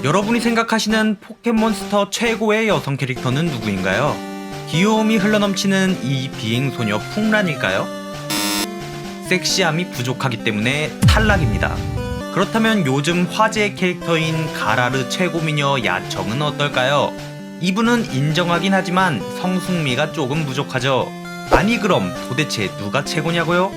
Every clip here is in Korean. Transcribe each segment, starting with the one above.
여러분이 생각하시는 포켓몬스터 최고의 여성 캐릭터는 누구인가요? 귀여움이 흘러넘치는 이 비행소녀 풍란일까요? 섹시함이 부족하기 때문에 탈락입니다. 그렇다면 요즘 화제의 캐릭터인 가라르 최고미녀 야청은 어떨까요? 이분은 인정하긴 하지만 성숙미가 조금 부족하죠. 아니 그럼 도대체 누가 최고냐고요?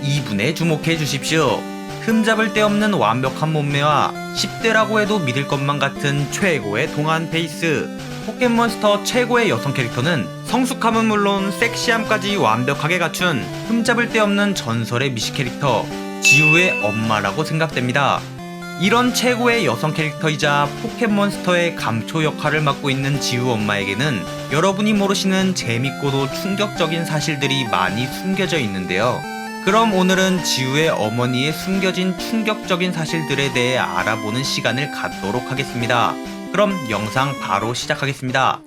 이분에 주목해 주십시오. 흠잡을 데 없는 완벽한 몸매와 10대라고 해도 믿을 것만 같은 최고의 동안 페이스. 포켓몬스터 최고의 여성 캐릭터는 성숙함은 물론 섹시함까지 완벽하게 갖춘 흠잡을 데 없는 전설의 미시 캐릭터 지우의 엄마라고 생각됩니다. 이런 최고의 여성 캐릭터이자 포켓몬스터의 감초 역할을 맡고 있는 지우 엄마에게는 여러분이 모르시는 재밌고도 충격적인 사실들이 많이 숨겨져 있는데요. 그럼 오늘은 지우의 어머니의 숨겨진 충격적인 사실들에 대해 알아보는 시간을 갖도록 하겠습니다. 그럼 영상 바로 시작하겠습니다.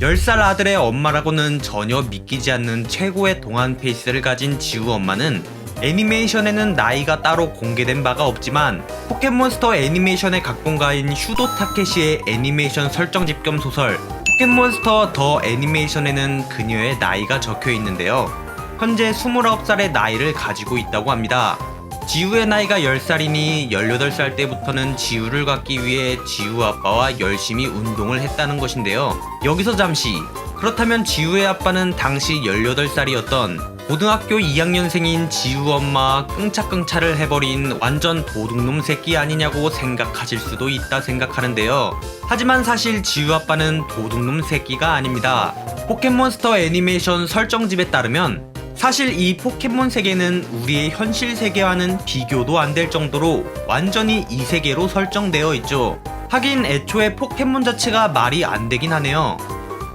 10살 아들의 엄마라고는 전혀 믿기지 않는 최고의 동안 페이스를 가진 지우 엄마는 애니메이션에는 나이가 따로 공개된 바가 없지만 포켓몬스터 애니메이션의 각본가인 슈도 타케시의 애니메이션 설정집 겸 소설 포켓몬스터 더 애니메이션에는 그녀의 나이가 적혀 있는데요. 현재 29살의 나이를 가지고 있다고 합니다. 지우의 나이가 10살이니 18살 때부터는 지우를 갖기 위해 지우 아빠와 열심히 운동을 했다는 것인데요. 여기서 잠시, 그렇다면 지우의 아빠는 당시 18살이었던 고등학교 2학년생인 지우 엄마 끙차끙차를 해버린 완전 도둑놈 새끼 아니냐고 생각하실 수도 있다 생각하는데요. 하지만 사실 지우 아빠는 도둑놈 새끼가 아닙니다. 포켓몬스터 애니메이션 설정집에 따르면 사실 이 포켓몬 세계는 우리의 현실 세계와는 비교도 안 될 정도로 완전히 이 세계로 설정되어 있죠. 하긴 애초에 포켓몬 자체가 말이 안 되긴 하네요.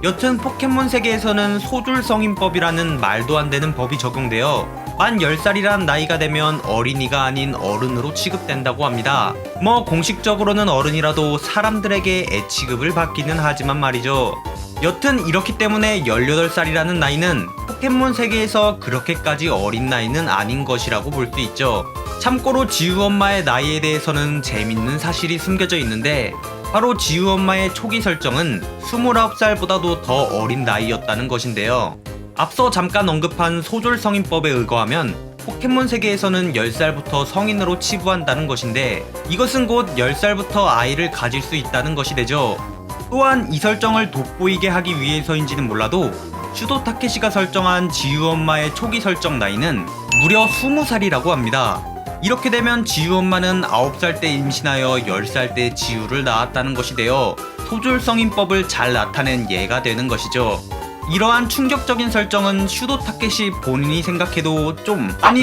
여튼 포켓몬 세계에서는 소줄성인법이라는 말도 안 되는 법이 적용되어 만 10살이란 나이가 되면 어린이가 아닌 어른으로 취급된다고 합니다. 뭐 공식적으로는 어른이라도 사람들에게 애취급을 받기는 하지만 말이죠. 여튼 이렇기 때문에 18살이라는 나이는 포켓몬 세계에서 그렇게까지 어린 나이는 아닌 것이라고 볼 수 있죠. 참고로 지우 엄마의 나이에 대해서는 재밌는 사실이 숨겨져 있는데 바로 지우 엄마의 초기 설정은 29살보다도 더 어린 나이였다는 것인데요. 앞서 잠깐 언급한 소졸성인법에 의거하면 포켓몬 세계에서는 10살부터 성인으로 치부한다는 것인데 이것은 곧 10살부터 아이를 가질 수 있다는 것이 되죠. 또한 이 설정을 돋보이게 하기 위해서인지는 몰라도 슈도 타케시가 설정한 지우 엄마의 초기 설정 나이는 무려 20살이라고 합니다. 이렇게 되면 지우 엄마는 9살 때 임신하여 10살 때 지우를 낳았다는 것이 되어 소졸성인법을 잘 나타낸 예가 되는 것이죠. 이러한 충격적인 설정은 슈도 타케시 본인이 생각해도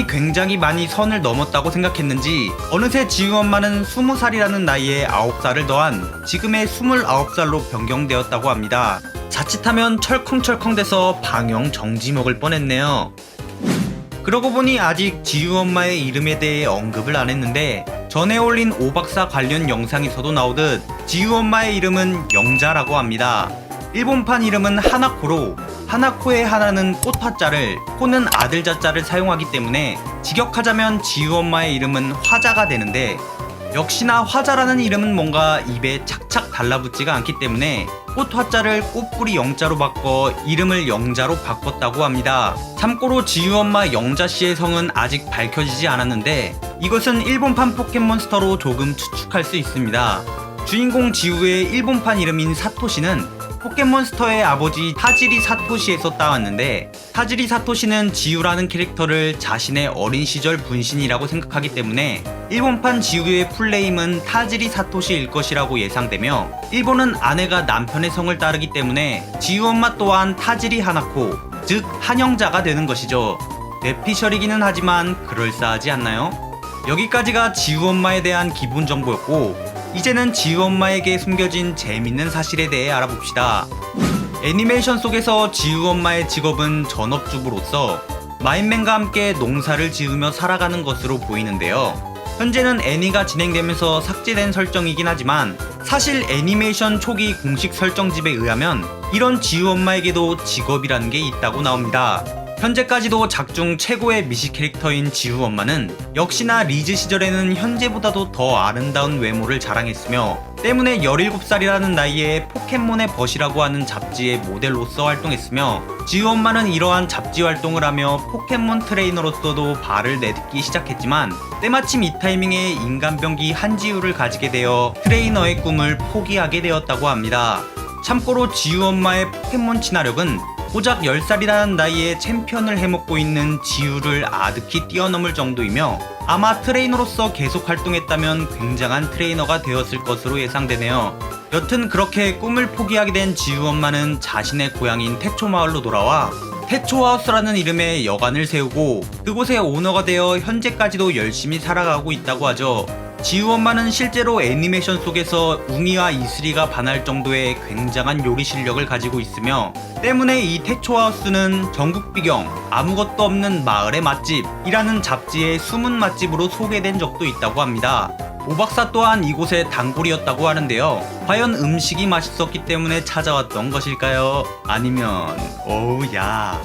굉장히 많이 선을 넘었다고 생각했는지 어느새 지우 엄마는 20살이라는 나이에 9살을 더한 지금의 29살로 변경되었다고 합니다. 자칫하면 철컹철컹 돼서 방영 정지 먹을 뻔했네요. 그러고 보니 아직 지우 엄마의 이름에 대해 언급을 안 했는데 전에 올린 오박사 관련 영상에서도 나오듯 지우 엄마의 이름은 영자라고 합니다. 일본판 이름은 하나코로 하나코의 하나는 꽃 화자를 코는 아들 자자를 사용하기 때문에 직역하자면 지우 엄마의 이름은 화자가 되는데 역시나 화자라는 이름은 뭔가 입에 착착 달라붙지가 않기 때문에 꽃 화자를 꽃뿌리 영자로 바꿔 이름을 영자로 바꿨다고 합니다. 참고로 지우 엄마 영자씨의 성은 아직 밝혀지지 않았는데 이것은 일본판 포켓몬스터로 조금 추측할 수 있습니다. 주인공 지우의 일본판 이름인 사토시는 포켓몬스터의 아버지 타지리 사토시에서 따왔는데 타지리 사토시는 지우라는 캐릭터를 자신의 어린 시절 분신이라고 생각하기 때문에 일본판 지우의 풀네임은 타지리 사토시일 것이라고 예상되며 일본은 아내가 남편의 성을 따르기 때문에 지우 엄마 또한 타지리 하나코 즉 한영자가 되는 것이죠. 뇌피셜이기는 하지만 그럴싸하지 않나요? 여기까지가 지우 엄마에 대한 기본 정보였고 이제는 지우 엄마에게 숨겨진 재밌는 사실에 대해 알아봅시다. 애니메이션 속에서 지우 엄마의 직업은 전업주부로서 마인맨과 함께 농사를 지으며 살아가는 것으로 보이는데요. 현재는 애니가 진행되면서 삭제된 설정이긴 하지만 사실 애니메이션 초기 공식 설정집에 의하면 이런 지우 엄마에게도 직업이라는 게 있다고 나옵니다. 현재까지도 작중 최고의 미시 캐릭터인 지우 엄마는 역시나 리즈 시절에는 현재보다도 더 아름다운 외모를 자랑했으며 때문에 17살이라는 나이에 포켓몬의 벗이라고 하는 잡지의 모델로서 활동했으며 지우 엄마는 이러한 잡지 활동을 하며 포켓몬 트레이너로서도 발을 내딛기 시작했지만 때마침 이 타이밍에 인간병기 한지우를 가지게 되어 트레이너의 꿈을 포기하게 되었다고 합니다. 참고로 지우 엄마의 포켓몬 친화력은 고작 10살이라는 나이에 챔피언을 해먹고 있는 지우를 아득히 뛰어넘을 정도이며 아마 트레이너로서 계속 활동했다면 굉장한 트레이너가 되었을 것으로 예상되네요. 여튼 그렇게 꿈을 포기하게 된 지우 엄마는 자신의 고향인 태초 마을로 돌아와 태초하우스라는 이름의 여관을 세우고 그곳의 오너가 되어 현재까지도 열심히 살아가고 있다고 하죠. 지우 엄마는 실제로 애니메이션 속에서 웅이와 이슬이가 반할 정도의 굉장한 요리 실력을 가지고 있으며 때문에 이 태초하우스는 전국 비경 아무것도 없는 마을의 맛집이라는 잡지의 숨은 맛집으로 소개된 적도 있다고 합니다. 오박사 또한 이곳의 단골이었다고 하는데요. 과연 음식이 맛있었기 때문에 찾아왔던 것일까요? 아니면 어우야.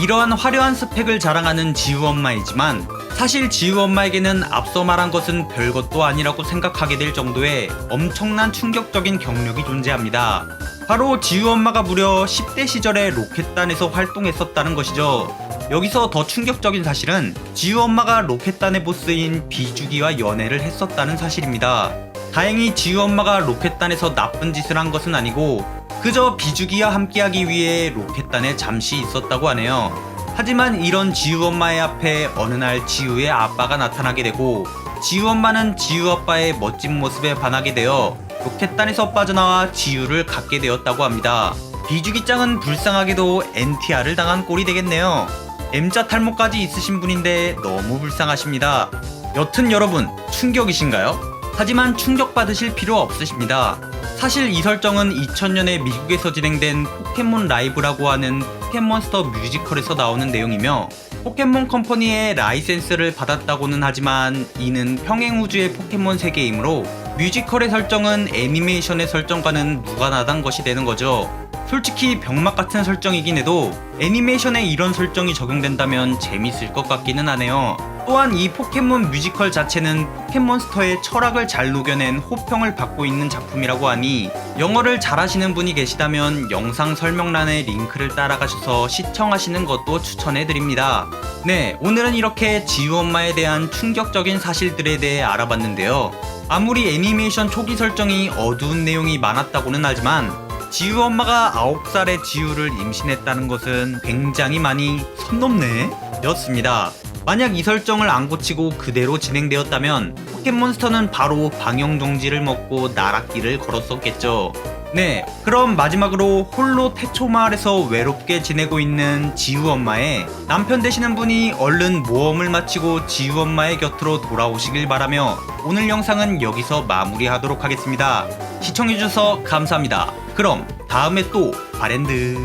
이러한 화려한 스펙을 자랑하는 지우 엄마이지만 사실 지우 엄마에게는 앞서 말한 것은 별것도 아니라고 생각하게 될 정도의 엄청난 충격적인 경력이 존재합니다. 바로 지우 엄마가 무려 10대 시절에 로켓단에서 활동했었다는 것이죠. 여기서 더 충격적인 사실은 지우 엄마가 로켓단의 보스인 비주기와 연애를 했었다는 사실입니다. 다행히 지우 엄마가 로켓단에서 나쁜 짓을 한 것은 아니고 그저 비주기와 함께하기 위해 로켓단에 잠시 있었다고 하네요. 하지만 이런 지우 엄마의 앞에 어느 날 지우의 아빠가 나타나게 되고 지우 엄마는 지우 아빠의 멋진 모습에 반하게 되어 로켓단에서 빠져나와 지우를 갖게 되었다고 합니다. 비주기짱은 불쌍하게도 NTR을 당한 꼴이 되겠네요. M자 탈모까지 있으신 분인데 너무 불쌍하십니다. 여튼 여러분 충격이신가요? 하지만 충격받으실 필요 없으십니다. 사실 이 설정은 2000년에 미국에서 진행된 포켓몬 라이브라고 하는 포켓몬스터 뮤지컬에서 나오는 내용이며 포켓몬 컴퍼니의 라이센스를 받았다고는 하지만 이는 평행우주의 포켓몬 세계이므로 뮤지컬의 설정은 애니메이션의 설정과는 무관하단 것이 되는 거죠. 솔직히 병맛 같은 설정이긴 해도 애니메이션에 이런 설정이 적용된다면 재밌을 것 같기는 하네요. 또한 이 포켓몬 뮤지컬 자체는 포켓몬스터의 철학을 잘 녹여낸 호평을 받고 있는 작품이라고 하니 영어를 잘하시는 분이 계시다면 영상 설명란에 링크를 따라가셔서 시청하시는 것도 추천해드립니다. 네, 오늘은 이렇게 지우 엄마에 대한 충격적인 사실들에 대해 알아봤는데요. 아무리 애니메이션 초기 설정이 어두운 내용이 많았다고는 하지만 지우 엄마가 9살의 지우를 임신했다는 것은 굉장히 많이 선 넘네 였습니다. 만약 이 설정을 안 고치고 그대로 진행되었다면 포켓몬스터는 바로 방영정지를 먹고 나락길을 걸었었겠죠. 네, 그럼 마지막으로 홀로 태초마을에서 외롭게 지내고 있는 지우 엄마의 남편 되시는 분이 얼른 모험을 마치고 지우 엄마의 곁으로 돌아오시길 바라며 오늘 영상은 여기서 마무리하도록 하겠습니다. 시청해주셔서 감사합니다. 그럼 다음에 또 바랜드.